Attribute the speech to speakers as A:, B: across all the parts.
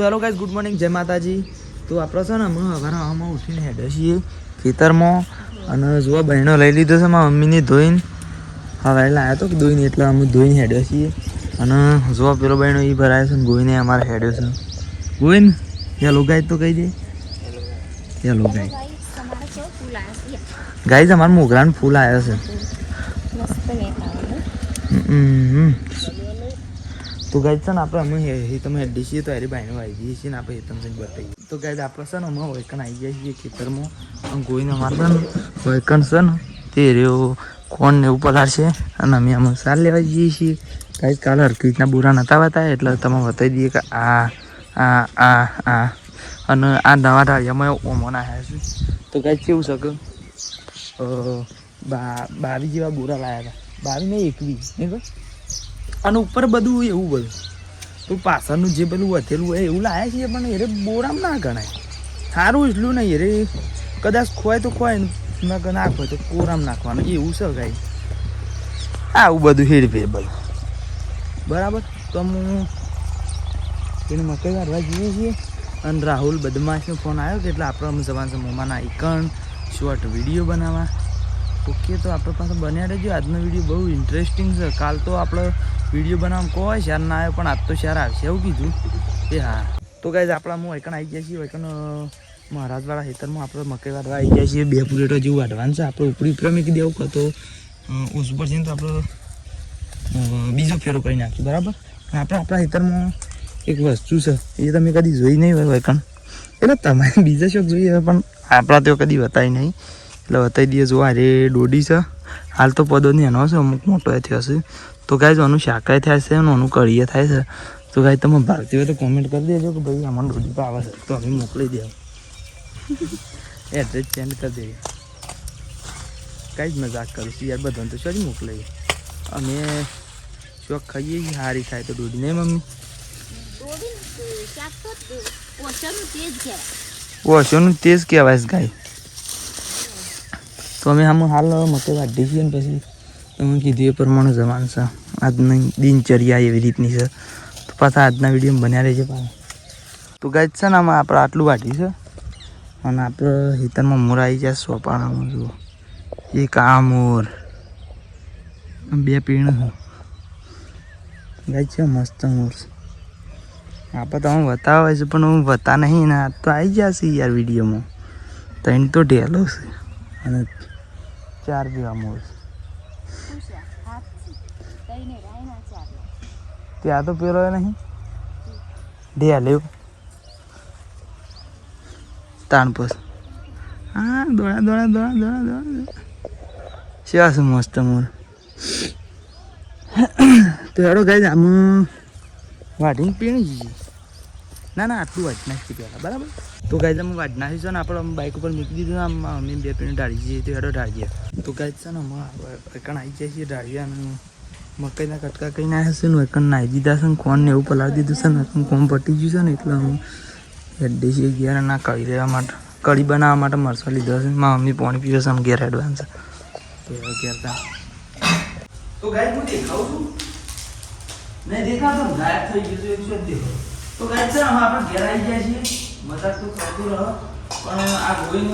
A: તો hello guys, good morning, જય માતાજી. તો આપણે છે ને હમણાં હવામાં ઉઠીને હેડે છીએ ખેતરમાં અને જોવા બહેનો લઈ લીધો છે મારા મમ્મીની ધોઈને. હવે લાવ્યો હતો કે ધોઈને એટલે અમે ધોઈને હેડ્યા છીએ અને જોવા પેલો બહેનો એ ભરાય છે ને ગોઈને અમારે હેડ્યો છે. ગોઈને હેલો ગાઈઝ તો કહી દે. Hello guys. ગાઈઝ અમારા મોગરાનું ફૂલ આવ્યો છે. તો ગાઈઝ છે ને આપણે અમે તમે હેડી છીએ તો એરી બાઈને આવી જઈએ છીએ ને આપણે તમને બતાવીએ. તો ગાઈઝ આપણે છે ને અમે વૈકણ આવી ગયા છીએ ખેતરમાં અને ગોઈને અમારે છે ને વૈકણ છે ને તે રહ્યો કોણ ને એવું પલાળશે અને અમે આમાં સાર લેવા જઈએ છીએ. ગાઈઝ કાલે હરકી રીતના બુરા નહોતા બતાવ્યા એટલે તમે બતાવી દઈએ કે આ અને આ નવા ઢાળિયામાં ઓમોન આવ્યા છે. તો ગાઈઝ કેવું છે કે 22 જેવા બોરા લાવ્યા હતા, 22 ને 21 નહીં બસ. અને ઉપર બધું એવું બધું તો પાછળનું જે પેલું વધેલું હોય એવું લાવ્યા છીએ પણ એરે બોરામ ના ગણાય. સારું એટલું નહીં એરે કદાચ ખોય તો ખોય ના ખોય તો કોરામ નાખવાનું એવું છે ગાઈ. આવું બધું હેરફેર બધું બરાબર. તો હું એને મકઈ કાઢવા જઈએ છીએ અને રાહુલ બદમાશનો ફોન આવ્યો કે એટલે આપણે અમે જવાનું છે મોમાના આઈકન શોર્ટ વિડીયો બનાવવા. ઓકે, તો આપણે પાસે બન્યા રહેજો. આજનો વિડીયો બહુ ઇન્ટરેસ્ટિંગ છે. કાલ તો આપણે વિડીયો બનાવવામાં કોઈ શેર ના આવ્યો પણ આજ તો શેર આવશે એવું કીધું એ હા. તો ગાઈઝ આપણે હું વૈકણ આવી ગયા છીએ. વૈકણ મહારાજવાળા ખેતરમાં આપણે મકઈ વાઢવા આવી ગયા છીએ. 2 પ્લેટો જેવું વાઢવાનું છે. આપણે ઉપરી ઉપર મૂકી દેવું કહો તો ઓછું પડશે ને તો આપણે બીજો ફેરો કરી નાખીએ બરાબર. આપણા ખેતરમાં એક વસ્તુ છે એ તમે કદી જોઈ નહીં હોય વૈકણ, એટલે તમારે બીજા શોખ જોઈએ પણ આપણા તો કદી બતાવી નહીં એટલે બતાવી દઈએ. જો અરે દોડી છે હાલ તો પદો નહીં એનો છે, અમુક મોટો થયો છે. તો ગાઈઝ આનું શાકાય થાય છે અને આનું કઢીએ થાય છે. તો ગાઈઝ તમે ભારતી હોય તો કોમેન્ટ કરી દેજો કે ભાઈ આમાં દોડી પર આવે છે તો અમે મોકલી દે એડ્રેસ સેન્ડ કરી દઈએ. કાંઈ જ મજાક કરીશું યાર, બધાને તો શું મોકલાઈએ. અમે શોખ ખાઈએ છીએ સારી થાય તો દોડી નહીં મમ્મી? ઓછોનું તેજ કહેવાય છે ગાય. તો અમે આમ હાલ મકઈ વાઢી છીએ ને પછી તમે કીધું એ પ્રમાણે જવાનું છે. આજની દિનચર્યા એવી રીતની છે. તો પાછા આજના વિડીયોમાં બન્યા રહેશે પાછા. તો ગાય છે ને આમાં આપણે આટલું વાઢી છે અને આપણે હિતરમાં મોર આવી જાય સોપાણામાં. જુઓ એક આ મોર 2 પીણ ગાય છે મસ્ત મોર છે. આપણે તમે બતાવે છે પણ હું બતા નહીં ને આ તો આવી જશે યાર વિડીયોમાં. 3 તો ઢેલો છે અને 4 જેવા મોર છે. ત્યાં તો પેલો નહીં ઢેલ્યો તાણ પસ હા દોડા સેવા છે મસ્ત મોર. તો હેડો ગાઈઝ આમાં વાઢીને પીણી જઈએ. ના આટલું વાઢી નાખીએ પહેલાં બરાબર. તો ગાઈઝ અમે વાઢી નાખીશું ને આપણે બાઇક ઉપર મૂકી દીધું ને આમ અમે 2 પીણી ઢાળી જઈએ. તો હેડો ઢાળીએ. તો ગાઈઝ છે ને અમે વૈકણ આવી જાય છીએ ઢાળીએ અને મકાઈના કટકા કઈ નાખ્યા છે ને વૈકણ નાહી દીધા છે ને કોણ ને એવું પલાળી દીધું છે ને કોમ પટી ગયું છે ને એટલે અમે હેડી છીએ ઘેર ના કઢી લેવા માટે, કઢી બનાવવા માટે મરચાં લીધો છે. મારા મમ્મી પાણી પીવે છે અમે ઘેર એડવાન્સ. તો ઘેર તો ગાઈઝ હું દેખાવું છું નહીં દેખાતો ગાયબ થઈ ગયું છે શું દેખો. તો ગાઈઝ છે આપણે ઘેર આવી ગયા છીએ. મજાક તો કરતું રહો પણ આ ગોઈંગ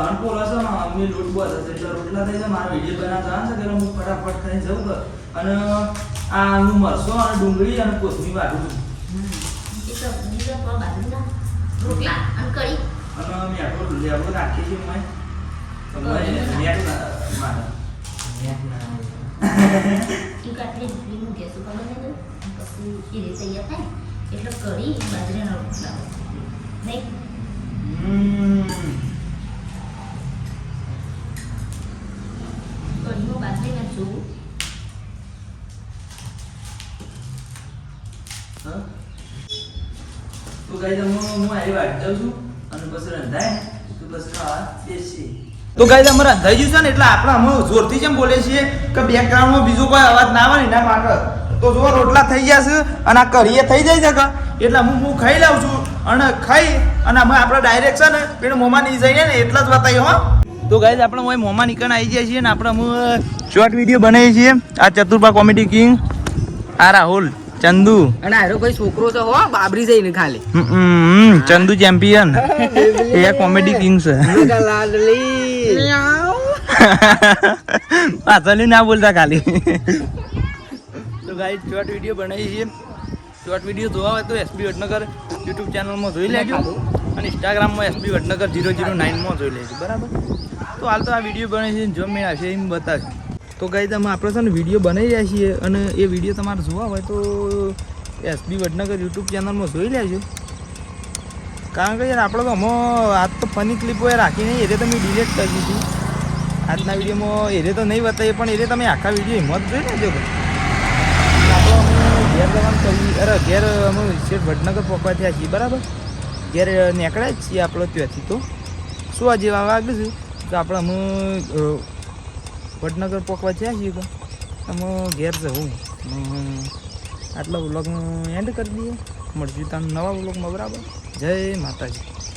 A: અનપોલ હશે ને અમે લોટ બસ હશે એટલે રોટલા થઈ જાય મારા વિડીયો બનાવતા હશે એટલે હું ફટાફટ ખાઈને જવું કર અને આ હું મરસો અને ડુંગળી અને કોથમીર વાઢું છું. રોટલા અને કઢી અને મેઠો લેવો રાખીએ છીએ મેં તમને મેઠ મારે
B: તું કાટલી ઢીકલીનું ગેસ ઉપર બનાવી દઉં પછી એ રીતે તૈયાર થાય એટલે કઢી બાજરાના રોટલા નહીં. કઢીમાં બાજરીના જોવું
A: તો ગાઈઝ હું આવી વાત જાઉં છું અને પછી રંધાય તો પછી ખાવા બેસી. તો ગાઈઝ અમે રંધાઈ ગયું છે ને એટલે આપણે અમે જોરથી જેમ બોલીએ છીએ કે બેકગ્રાઉન્ડમાં બીજો કોઈ અવાજ ના આવે ને એના માટે. તો જો રોટલા થઈ ગયા છે અને આ કઢીએ થઈ જાય છે એટલે હું ખાઈ લઉં છું અને ખાઈ અને અમે આપણે ડાયરેક્ટ છે ને પેલું મોમાં નહીં જઈએ ને એટલા જ બતાવીએ હો. તો ગાઈઝ આપણે હું મોમાં નીકળ આવી જાય છીએ ને આપણે અમે શોર્ટ વિડીયો બનાવીએ છીએ. આ ચતુર્ભા કોમેડી કિંગ આ રાહુલ ચંદુ
C: અને આરો ભાઈ છોકરો છે હો બાબરી જઈને ખાલી
A: ચંદુ ચેમ્પિયન એ કોમેડી કિંગ છે
C: મેગા લાડલી
A: પાછળ ના બોલતા ખાલી તો ગાઈસ શોર્ટ વિડીયો બનાવી છે શોર્ટ વિડીયો જોવા હોય તો એસબી વડનગર યુટ્યુબ ચેનલમાં જોઈ લેજો અને ઇન્સ્ટાગ્રામમાં એસબી વડનગર 009માં જોઈ લેજો બરાબર તો હાલ તો આ વિડીયો બને છે જો મેં આવશે એમ બતાવશે તો ગાઈસ અમે આપણે છે ને વિડીયો બનાવી રહ્યા છીએ અને એ વિડીયો તમારે જોવા હોય તો એસબી વડનગર યુટ્યુબ ચેનલમાં જોઈ લેજો કારણ કે યાર આપણે તો આજ તો ફની ક્લિપો રાખીને એ તમે ડિલીટ કરી દીધી આજના વિડીયોમાં એરે તો નહીં બતાવીએ પણ એરે તમે આખા વિડીયો હિંમત જોઈ લેજો આપણો અમે ઘેર જવાનું કરી અરે ઘેર અમે શેઠ વડનગર પહોંચવા થયા છીએ બરાબર ઘેર નીકળ્યા જ છીએ આપણે ત્યાંથી તો શું જેવા વાગે છે તો આપણે અમે વડનગર પહોંચવા થયા છીએ તો અમે ઘેર જવું આટલા વ્લોગ એન્ડ કરી દઈએ મળશું તમને નવા વ્લોગમાં બરાબર જય માતાજી